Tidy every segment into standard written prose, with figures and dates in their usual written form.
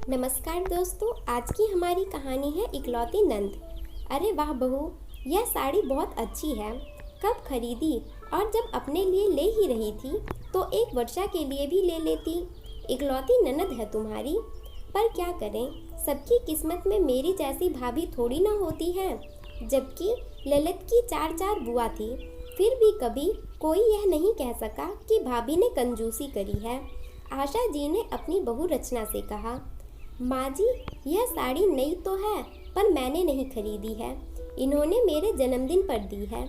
नमस्कार दोस्तों, आज की हमारी कहानी है इकलौती नंद। अरे वाह बहू, यह साड़ी बहुत अच्छी है। कब खरीदी? और जब अपने लिए ले ही रही थी तो एक वर्षा के लिए भी ले लेती। इकलौती ननद है तुम्हारी, पर क्या करें, सबकी किस्मत में मेरी जैसी भाभी थोड़ी ना होती है। जबकि ललित की चार चार बुआ थी, फिर भी कभी कोई यह नहीं कह सका कि भाभी ने कंजूसी करी है। आशा जी ने अपनी बहू रचना से कहा, माँ जी, यह साड़ी नई तो है पर मैंने नहीं खरीदी है, इन्होंने मेरे जन्मदिन पर दी है।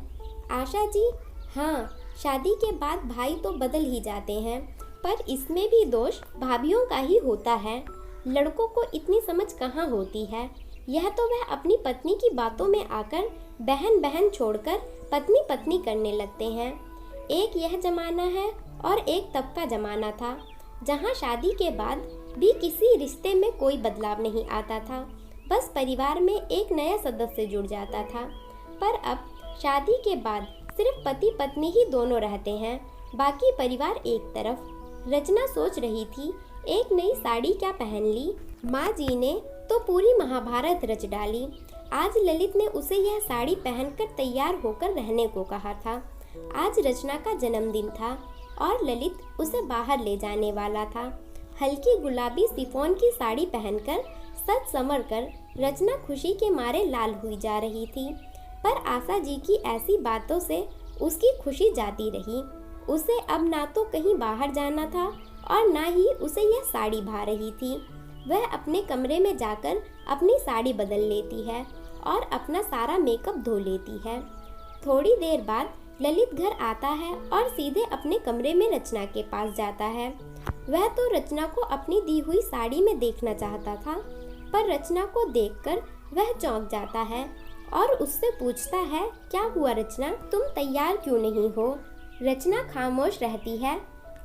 आशा जी, हाँ, शादी के बाद भाई तो बदल ही जाते हैं, पर इसमें भी दोष भाभीियों का ही होता है। लड़कों को इतनी समझ कहाँ होती है। यह तो वह अपनी पत्नी की बातों में आकर बहन बहन छोड़कर पत्नी पत्नी करने लगते हैं। एक यह जमाना है और एक तब का जमाना था जहाँ शादी के बाद भी किसी रिश्ते में कोई बदलाव नहीं आता था, बस परिवार में एक नया सदस्य जुड़ जाता था। पर अब शादी के बाद सिर्फ पति पत्नी ही दोनों रहते हैं, बाकी परिवार एक तरफ। रचना सोच रही थी एक नई साड़ी क्या पहन ली। माँ जी ने तो पूरी महाभारत रच डाली। आज ललित ने उसे यह साड़ी पहनकर तैयार होकर रहने को कहा था। आज रचना का जन्मदिन था और ललित उसे बाहर ले जाने वाला था। हल्की गुलाबी सिफोन की साड़ी पहनकर सज संवर कर रचना खुशी के मारे लाल हुई जा रही थी। पर आशा जी की ऐसी बातों से उसकी खुशी जाती रही। उसे अब ना तो कहीं बाहर जाना था और ना ही उसे यह साड़ी भा रही थी। वह अपने कमरे में जाकर अपनी साड़ी बदल लेती है और अपना सारा मेकअप धो लेती है। थोड़ी देर बाद ललित घर आता है और सीधे अपने कमरे में रचना के पास जाता है। वह तो रचना को अपनी दी हुई साड़ी में देखना चाहता था, पर रचना को देखकर वह चौंक जाता है और उससे पूछता है, क्या हुआ रचना, तुम तैयार क्यों नहीं हो? रचना खामोश रहती है।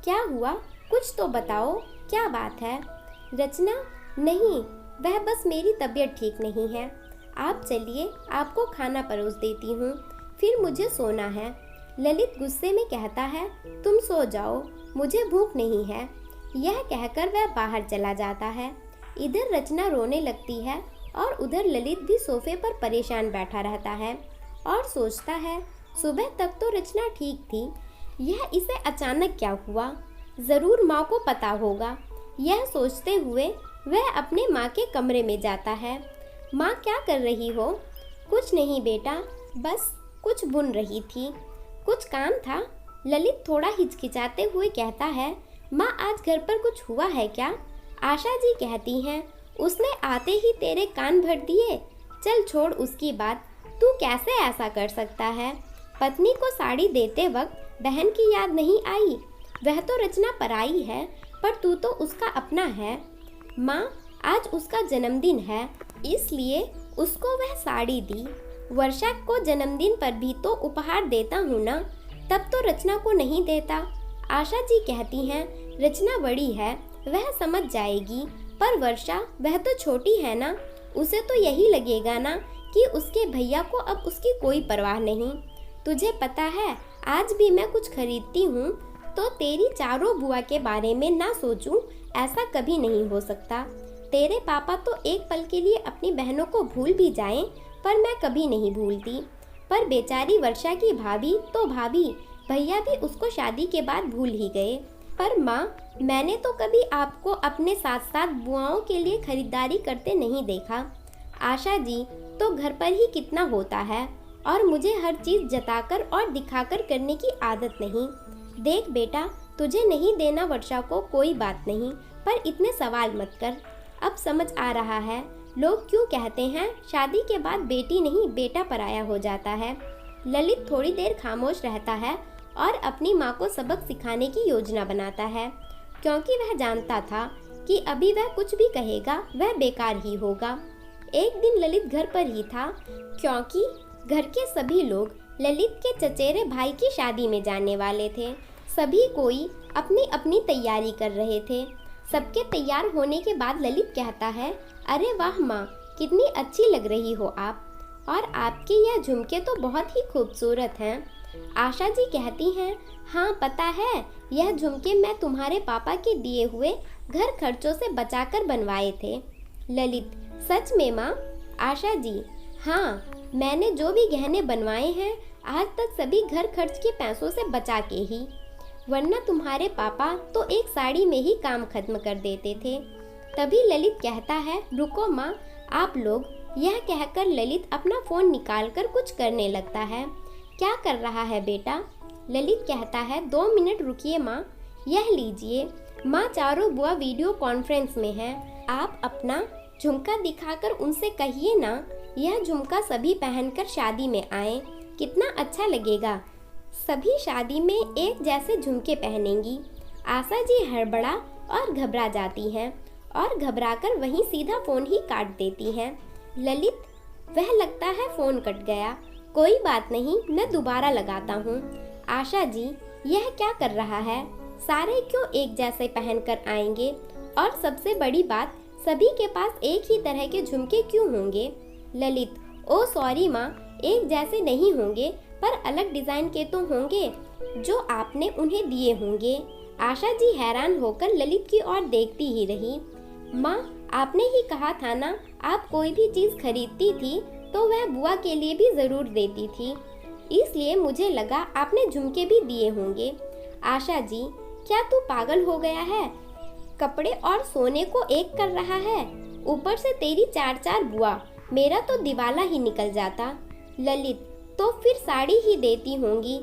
क्या हुआ, कुछ तो बताओ, क्या बात है? रचना, नहीं, वह बस मेरी तबीयत ठीक नहीं है। आप चलिए, आपको खाना परोस देती हूँ, फिर मुझे सोना है। ललित गुस्से में कहता है, तुम सो जाओ, मुझे भूख नहीं है। यह कहकर वह बाहर चला जाता है। इधर रचना रोने लगती है और उधर ललित भी सोफे पर परेशान बैठा रहता है और सोचता है, सुबह तक तो रचना ठीक थी, यह इसे अचानक क्या हुआ? ज़रूर माँ को पता होगा। यह सोचते हुए वह अपने माँ के कमरे में जाता है। माँ, क्या कर रही हो? कुछ नहीं बेटा, बस कुछ बुन रही थी। कुछ काम था? ललित थोड़ा हिचकिचाते हुए कहता है। माँ, आज घर पर कुछ हुआ है क्या? आशा जी कहती हैं, उसने आते ही तेरे कान भर दिए। चल छोड़ उसकी बात, तू कैसे ऐसा कर सकता है? पत्नी को साड़ी देते वक्त बहन की याद नहीं आई? वह तो रचना पराई है, पर तू तो उसका अपना है। माँ, आज उसका जन्मदिन है, इसलिए उसको वह साड़ी दी। वर्षा को जन्मदिन पर भी तो उपहार देता हूँ ना, तब तो रचना को नहीं देता। आशा जी कहती हैं, रचना बड़ी है, वह समझ जाएगी, पर वर्षा, वह तो छोटी है ना, उसे तो यही लगेगा ना कि उसके भैया को अब उसकी कोई परवाह नहीं। तुझे पता है, आज भी मैं कुछ खरीदती हूँ तो तेरी चारों बुआ के बारे में ना सोचूं, ऐसा कभी नहीं हो सकता। तेरे पापा तो एक पल के लिए अपनी बहनों को भूल भी जाएं, पर मैं कभी नहीं भूलती। पर बेचारी वर्षा की भाभी तो भाभी, भैया भी उसको शादी के बाद भूल ही गए। पर माँ, मैंने तो कभी आपको अपने साथ साथ बुआओं के लिए खरीदारी करते नहीं देखा। आशा जी, तो घर पर ही कितना होता है, और मुझे हर चीज़ जताकर और दिखाकर करने की आदत नहीं। देख बेटा, तुझे नहीं देना वर्षा को कोई बात नहीं, पर इतने सवाल मत कर। अब समझ आ रहा है लोग क्यों कहते हैं शादी के बाद बेटी नहीं बेटा पराया हो जाता है। ललित थोड़ी देर खामोश रहता है और अपनी माँ को सबक सिखाने की योजना बनाता है, क्योंकि वह जानता था कि अभी वह कुछ भी कहेगा वह बेकार ही होगा। एक दिन ललित घर पर ही था, क्योंकि घर के सभी लोग ललित के चचेरे भाई की शादी में जाने वाले थे। सभी कोई अपनी अपनी तैयारी कर रहे थे। सबके तैयार होने के बाद ललित कहता है, अरे वाह माँ, कितनी अच्छी लग रही हो आप, और आपके यह झुमके तो बहुत ही खूबसूरत हैं। आशा जी कहती हैं, हाँ पता है, यह झुमके मैं तुम्हारे पापा के दिए हुए घर खर्चों से बचाकर बनवाए थे। ललित, सच में माँ? आशा जी, हाँ, मैंने जो भी गहने बनवाए हैं आज तक सभी घर खर्च के पैसों से बचा के ही, वरना तुम्हारे पापा तो एक साड़ी में ही काम खत्म कर देते थे। तभी ललित कहता है, रुको माँ, आप लोग। यह कहकर ललित अपना फोन निकालकर कुछ करने लगता है। क्या कर रहा है बेटा? ललित कहता है, 2 मिनट रुकिए माँ, यह लीजिए। माँ चारों बुआ वीडियो कॉन्फ्रेंस में हैं। आप अपना झुमका दिखाकर उनसे कहिए ना, यह झुमका सभी पहनकर शादी में आए, कितना अच्छा लगेगा। सभी शादी में एक जैसे झुमके पहनेंगी। आशा जी हड़बड़ा और घबरा जाती हैं और घबराकर वहीं सीधा फोन ही काट देती हैं। ललित, वह लगता है फोन कट गया, कोई बात नहीं, मैं दोबारा लगाता हूँ। आशा जी, यह क्या कर रहा है? सारे क्यों एक जैसे पहनकर आएंगे? और सबसे बड़ी बात, सभी के पास एक ही तरह के झुमके क्यों होंगे? ललित, ओ सॉरी माँ, एक जैसे नहीं होंगे, पर अलग डिजाइन के तो होंगे जो आपने उन्हें दिए होंगे। आशा जी हैरान होकर ललित की ओर देखती ही रही। माँ, आपने ही कहा था ना, आप कोई भी चीज खरीदती थी तो वह बुआ के लिए भी जरूर देती थी, इसलिए मुझे लगा आपने झुमके भी दिए होंगे। आशा जी, क्या तू पागल हो गया है? कपड़े और सोने को एक कर रहा है, ऊपर से तेरी 4 बुआ, मेरा तो दिवाला ही निकल जाता। ललित, तो फिर साड़ी ही देती होंगी।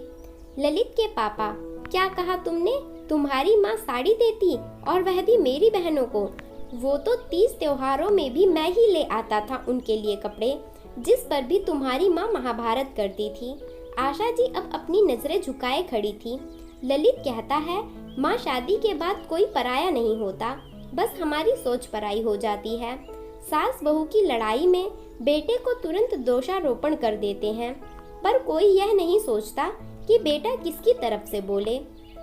ललित के पापा, क्या कहा तुमने? तुम्हारी माँ साड़ी देती, और वह भी मेरी बहनों को? वो तो 30 त्योहारों में भी मैं ही ले आता था उनके लिए कपड़े, जिस पर भी तुम्हारी माँ महाभारत करती थी। आशा जी अब अपनी नजरें झुकाए खड़ी थी। ललित कहता है, माँ, शादी के बाद कोई पराया नहीं होता, बस हमारी सोच पराई हो जाती है। सास बहू की लड़ाई में बेटे को तुरंत दोषारोपण कर देते हैं, पर कोई यह नहीं सोचता कि बेटा किसकी तरफ से बोले।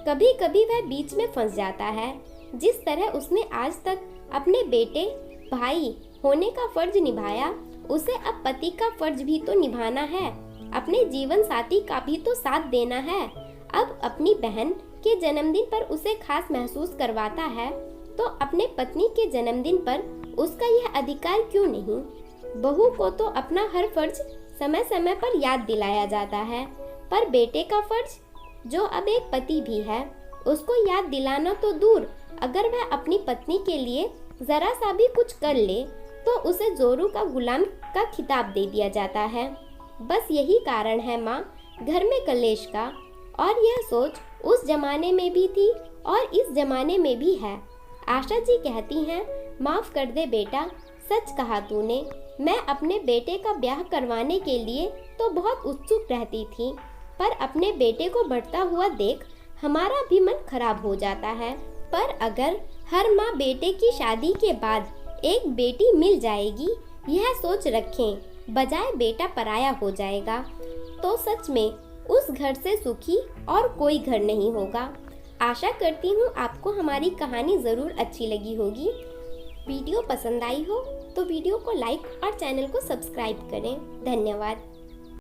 कभी कभी वह बीच में फंस जाता है। जिस तरह उसने आज तक अपने बेटे भाई होने का फर्ज निभाया, उसे अब पति का फर्ज भी तो निभाना है, अपने जीवन साथी का भी तो साथ देना है। अब अपनी बहन के जन्मदिन पर उसे खास महसूस करवाता है, तो अपने पत्नी के जन्मदिन पर उसका यह अधिकार क्यों नहीं? बहू को तो अपना हर फर्ज समय समय पर याद दिलाया जाता है, पर बेटे का फर्ज, जो अब एक पति भी है, उसको याद दिलाना तो दूर, अगर वह अपनी पत्नी के लिए जरा सा भी कुछ कर ले तो उसे जोरू का गुलाम का खिताब दे दिया जाता है। बस यही कारण है माँ, घर में कलेश का, और यह सोच उस जमाने में भी थी और इस जमाने में भी है। आशा जी कहती हैं, माफ कर दे बेटा, सच कहा तूने, मैं अपने बेटे का ब्याह करवाने के लिए तो बहुत उत्सुक रहती थी, पर अपने बेटे को बढ़ता हुआ देख हमारा भी मन खराब हो जाता है। पर अगर हर माँ बेटे की शादी के बाद एक बेटी मिल जाएगी, यह सोच रखें, बजाय बेटा पराया हो जाएगा, तो सच में उस घर से सुखी और कोई घर नहीं होगा। आशा करती हूँ आपको हमारी कहानी ज़रूर अच्छी लगी होगी। वीडियो पसंद आई हो तो वीडियो को लाइक और चैनल को सब्सक्राइब करें। धन्यवाद।